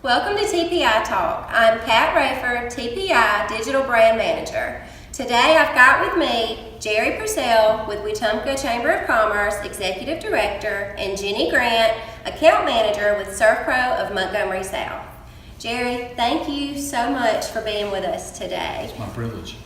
Welcome to TPI Talk. I'm Kat Raiford, TPI Digital Brand Manager. Today I've got with me Gerry Purcell with Wetumpka Chamber of Commerce, Executive Director, and Jennie Grant, Account Manager with Servpro of Montgomery South. Gerry, thank you so much for being with us today. It's my privilege.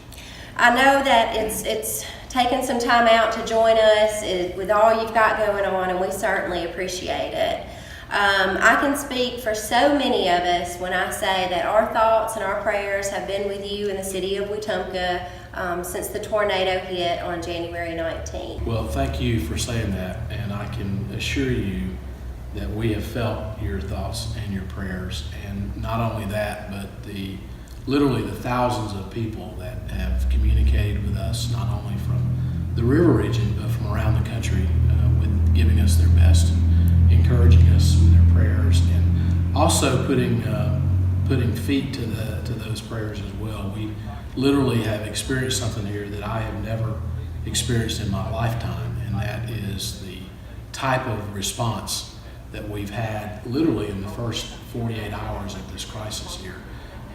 I know that it's taken some time out to join us with all you've got going on, and we certainly appreciate it. I can speak for so many of us when I say that our thoughts and our prayers have been with you in the city of Wetumpka since the tornado hit on January 19th. Well, thank you for saying that, and I can assure you that we have felt your thoughts and your prayers, and not only that, but literally the thousands of people that have communicated with us, not only from the river region, but from around the country, with giving us their best and encouraging us with their prayers, and also putting feet to those prayers as well. We literally have experienced something here that I have never experienced in my lifetime, and that is the type of response that we've had literally in the first 48 hours of this crisis here.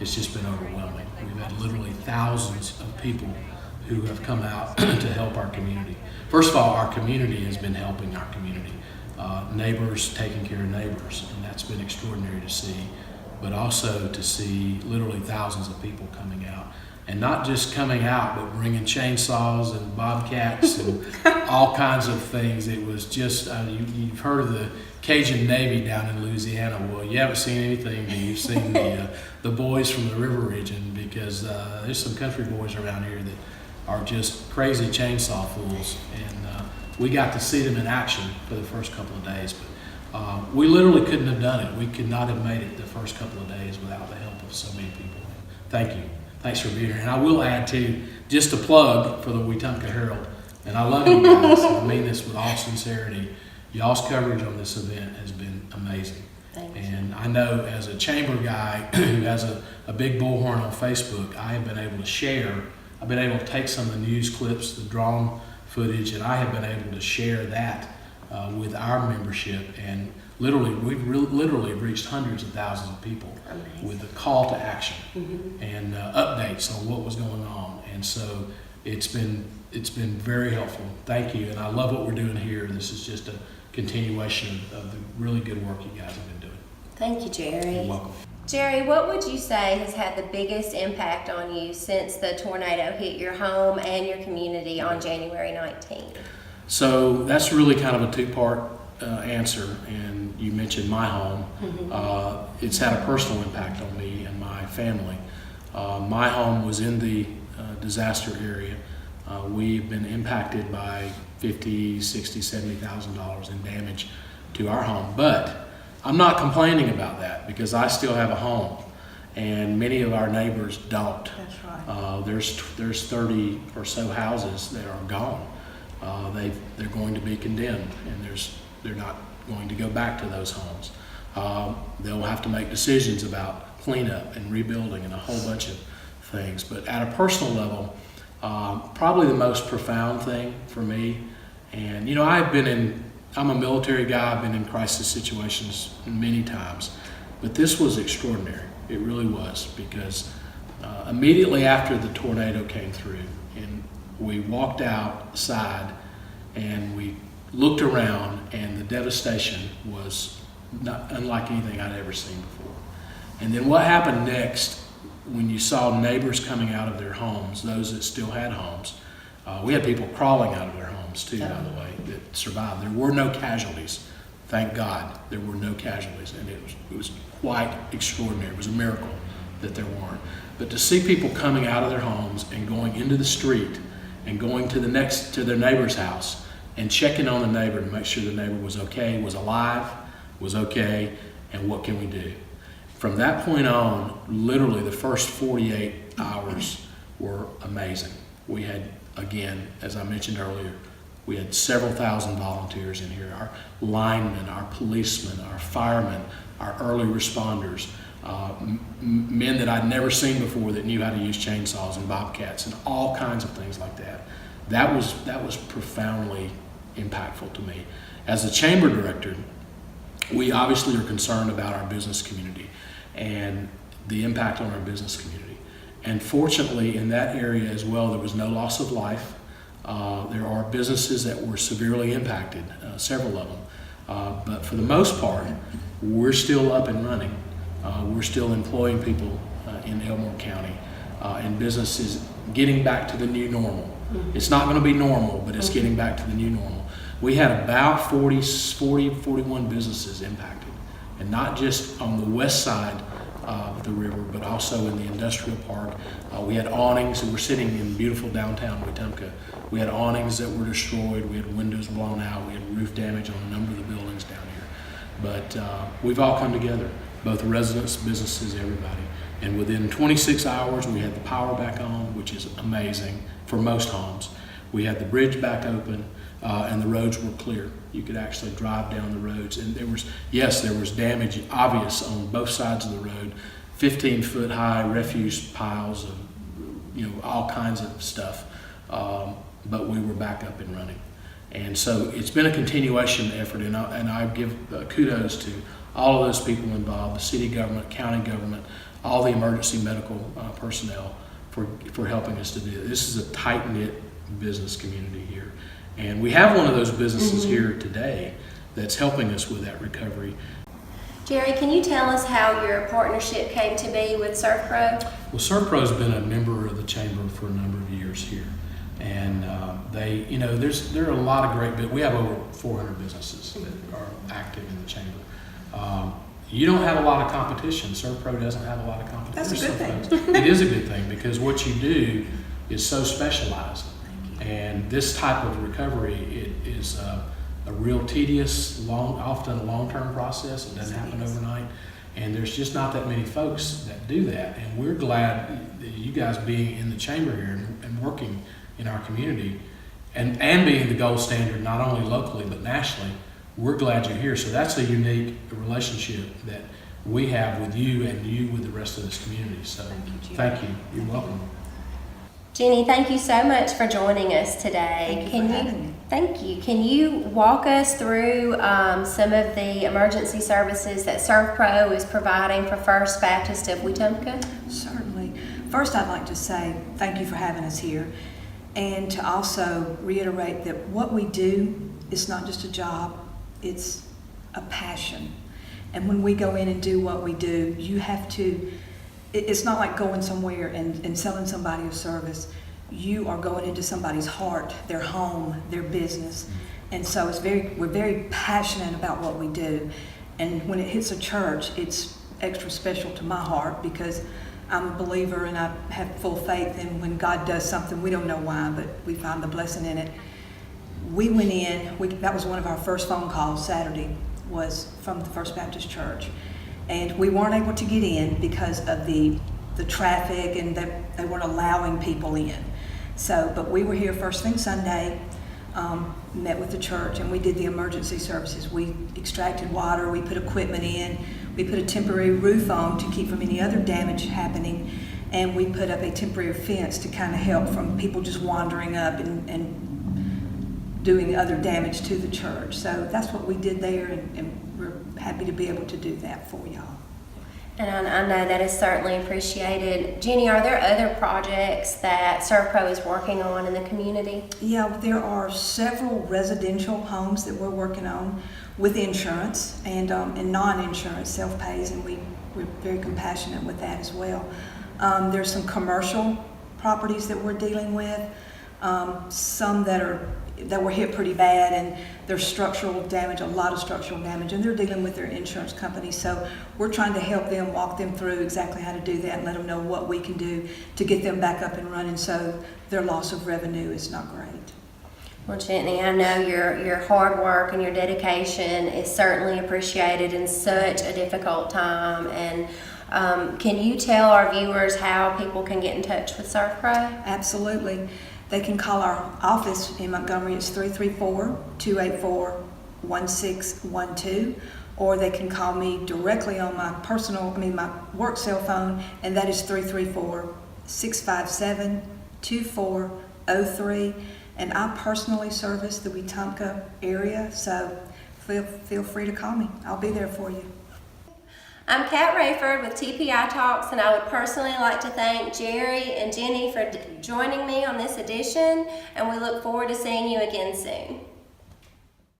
It's just been overwhelming. We've had literally thousands of people who have come out to help our community. First of all, our community has been helping our community. Neighbors taking care of neighbors, and that's been extraordinary to see, but also to see literally thousands of people coming out, and not just coming out, but bringing chainsaws and bobcats and all kinds of things. It was just, you've heard of the Cajun Navy down in Louisiana. Well, you haven't seen anything, but you've seen the boys from the river region, because there's some country boys around here that are just crazy chainsaw fools, and we got to see them in action for the first couple of days, but we literally couldn't have done it. We could not have made it the first couple of days without the help of so many people. Thank you. Thanks for being here. And I will add too, just a plug for the Wetumpka Herald, and I love you guys, and I mean this with all sincerity. Y'all's coverage on this event has been amazing. Thank you. And I know as a chamber guy who has a big bullhorn on Facebook, I have been able to share, I've been able to take some of the news clips, the drone footage, and I have been able to share that with our membership, and we've literally reached hundreds of thousands of people. Amazing. With a call to action and updates on what was going on, and so it's been very helpful. Thank you, and I love what we're doing here. This is just a continuation of the really good work you guys have been doing. Thank you, Gerry. You're welcome. Gerry, what would you say has had the biggest impact on you since the tornado hit your home and your community on January 19th? So that's really kind of a two-part answer, and you mentioned my home. It's had a personal impact on me and my family. My home was in the disaster area. We've been impacted by $50,000, $60,000, $70,000 in damage to our home, but I'm not complaining about that, because I still have a home, and many of our neighbors don't. That's right. There's 30 or so houses that are gone. They're going to be condemned, and they're not going to go back to those homes. They'll have to make decisions about cleanup and rebuilding and a whole bunch of things. But at a personal level, probably the most profound thing for me, and I'm a military guy. I've been in crisis situations many times, but this was extraordinary. It really was, because immediately after the tornado came through, and we walked outside and we looked around, and the devastation was not unlike anything I'd ever seen before. And then what happened next, when you saw neighbors coming out of their homes, those that still had homes, we had people crawling out of their homes too, by the way, that survived. There were no casualties. Thank God there were no casualties, and it was quite extraordinary. It was a miracle that there weren't. But to see people coming out of their homes and going into the street and going to their neighbor's house and checking on the neighbor to make sure the neighbor was okay, was alive, was okay, and what can we do? From that point on, literally the first 48 hours were amazing. We had, again, as I mentioned earlier, we had several thousand volunteers in here. Our linemen, our policemen, our firemen, our early responders, men that I'd never seen before that knew how to use chainsaws and bobcats and all kinds of things like that. That was profoundly impactful to me. As a chamber director, we obviously are concerned about our business community. and the impact on our business community. And fortunately, in that area as well, there was no loss of life. There are businesses that were severely impacted, several of them. But for the most part, we're still up and running. We're still employing people in Elmore County, and business is getting back to the new normal. It's not going to be normal, but it's getting back to the new normal. We had about 41 businesses impacted, and not just on the west side of the river, but also in the industrial park. We had awnings, and we're sitting in beautiful downtown Wetumpka. We had awnings that were destroyed. We had windows blown out. We had roof damage on a number of the buildings down here. But we've all come together, both residents, businesses, everybody. And within 26 hours, we had the power back on, which is amazing for most homes. We had the bridge back open, and the roads were clear. You could actually drive down the roads. And there was damage obvious on both sides of the road, 15-foot high refuse piles of, all kinds of stuff. But we were back up and running. And so it's been a continuation effort, and I give kudos to all of those people involved, the city government, county government, all the emergency medical personnel for helping us to do it. This is a tight-knit business community here. And we have one of those businesses here today that's helping us with that recovery. Gerry, can you tell us how your partnership came to be with Servpro? Well, Servpro's been a member of the chamber for a number of years here. And there are a lot of great, we have over 400 businesses that are active in the chamber. You don't have a lot of competition. Servpro doesn't have a lot of competition. That's a good thing. It is a good thing because what you do is so specialized. And this type of recovery, it is a real tedious, often a long-term process. It doesn't happen overnight. And there's just not that many folks that do that. And we're glad that you guys being in the chamber here and working in our community and being the gold standard not only locally but nationally, we're glad you're here. So that's a unique relationship that we have with you and you with the rest of this community. So thank you. You're welcome. Jennie, thank you so much for joining us today. Thank you. Can you walk us through some of the emergency services that Servpro is providing for First Baptist of Wetumpka? Certainly. First, I'd like to say thank you for having us here, and to also reiterate that what we do is not just a job, it's a passion. And when we go in and do what we do, you have to, it's not like going somewhere and selling somebody a service. You are going into somebody's heart, their home, their business. And so we're very passionate about what we do. And when it hits a church, it's extra special to my heart because I'm a believer and I have full faith in when God does something, we don't know why, but we find the blessing in it. We went in, that was one of our first phone calls Saturday, was from the First Baptist Church. And we weren't able to get in because of the traffic and that they weren't allowing people in. So, but we were here first thing Sunday, met with the church, and we did the emergency services. We extracted water, we put equipment in, we put a temporary roof on to keep from any other damage happening, and we put up a temporary fence to kind of help from people just wandering up and doing other damage to the church. So that's what we did there, and we're happy to be able to do that for y'all. And I know that is certainly appreciated. Jennie, are there other projects that Servpro is working on in the community? Yeah, there are several residential homes that we're working on with insurance and non-insurance, self-pays, and we're very compassionate with that as well. There's some commercial properties that we're dealing with, some that were hit pretty bad, and there's structural damage, a lot of structural damage, and they're dealing with their insurance company. So we're trying to help them, walk them through exactly how to do that and let them know what we can do to get them back up and running so their loss of revenue is not great. Well, Jennie, I know your hard work and your dedication is certainly appreciated in such a difficult time. And can you tell our viewers how people can get in touch with Servpro? Absolutely. They can call our office in Montgomery. It's 334-284-1612, or they can call me directly on my my work cell phone, and that is 334-657-2403. And I personally service the Wetumpka area, so feel free to call me. I'll be there for you. I'm Kat Raiford with TPI Talks, and I would personally like to thank Gerry and Jennie for joining me on this edition, and we look forward to seeing you again soon.